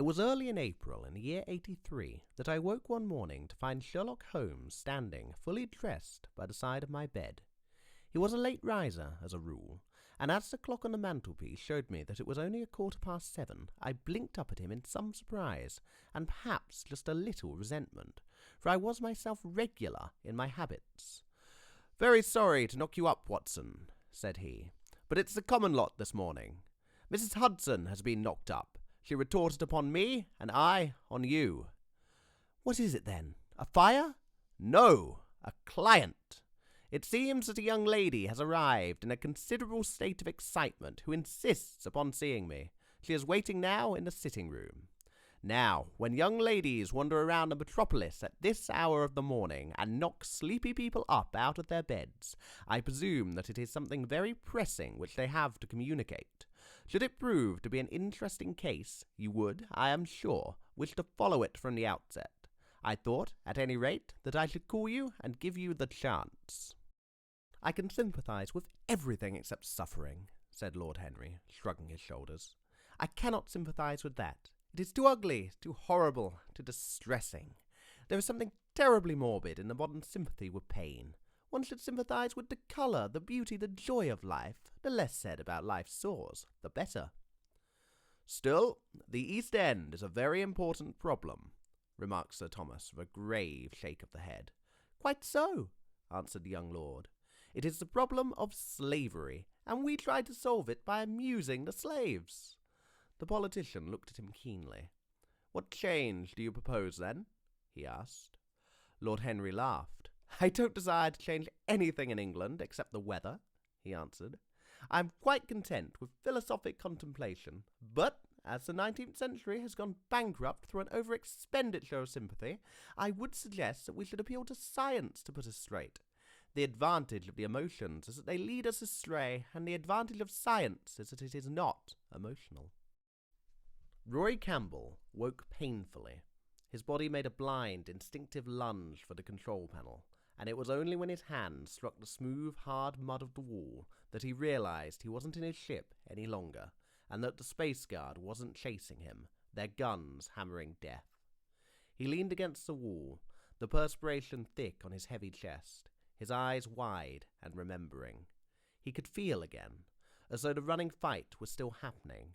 It was early in April in the year 83 that I woke one morning to find Sherlock Holmes standing, fully dressed, by the side of my bed. He was a late riser, as a rule, and as the clock on the mantelpiece showed me that it was only 7:15, I blinked up at him in some surprise, and perhaps just a little resentment, for I was myself regular in my habits. "Very sorry to knock you up, Watson," said he, "but it's the common lot this morning. Mrs. Hudson has been knocked up. She retorted upon me, and I on you." "What is it, then? A fire?" "No, a client. It seems that a young lady has arrived in a considerable state of excitement who insists upon seeing me. She is waiting now in the sitting-room. Now, when young ladies wander around the metropolis at this hour of the morning and knock sleepy people up out of their beds, I presume that it is something very pressing which they have to communicate. Should it prove to be an interesting case, you would, I am sure, wish to follow it from the outset. I thought, at any rate, that I should call you and give you the chance." "I can sympathize with everything except suffering," said Lord Henry, shrugging his shoulders. "I cannot sympathize with that. It is too ugly, too horrible, too distressing. There is something terribly morbid in the modern sympathy with pain. One should sympathize with the colour, the beauty, the joy of life. The less said about life's sores, the better." "Still, the East End is a very important problem," remarked Sir Thomas with a grave shake of the head. "Quite so," answered the young lord. "It is the problem of slavery, and we try to solve it by amusing the slaves." The politician looked at him keenly. "What change do you propose, then?" he asked. Lord Henry laughed. "I don't desire to change anything in England except the weather," he answered. "I am quite content with philosophic contemplation, but as the 19th century has gone bankrupt through an over-expenditure of sympathy, I would suggest that we should appeal to science to put us straight. The advantage of the emotions is that they lead us astray, and the advantage of science is that it is not emotional." Roy Campbell woke painfully. His body made a blind, instinctive lunge for the control panel, and it was only when his hand struck the smooth, hard mud of the wall that he realized he wasn't in his ship any longer, and that the Space Guard wasn't chasing him, their guns hammering death. He leaned against the wall, the perspiration thick on his heavy chest, his eyes wide and remembering. He could feel again, as though the running fight was still happening,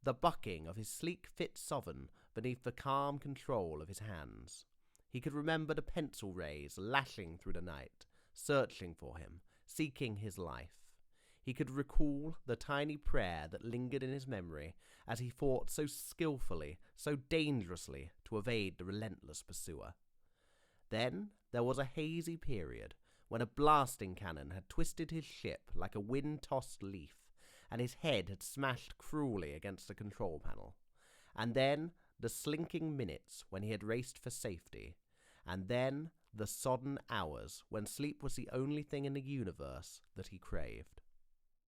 the bucking of his sleek, fit sovereign beneath the calm control of his hands. He could remember the pencil rays lashing through the night, searching for him, seeking his life. He could recall the tiny prayer that lingered in his memory as he fought so skillfully, so dangerously to evade the relentless pursuer. Then there was a hazy period when a blasting cannon had twisted his ship like a wind-tossed leaf, and his head had smashed cruelly against the control panel. And then the slinking minutes when he had raced for safety, and then the sodden hours when sleep was the only thing in the universe that he craved.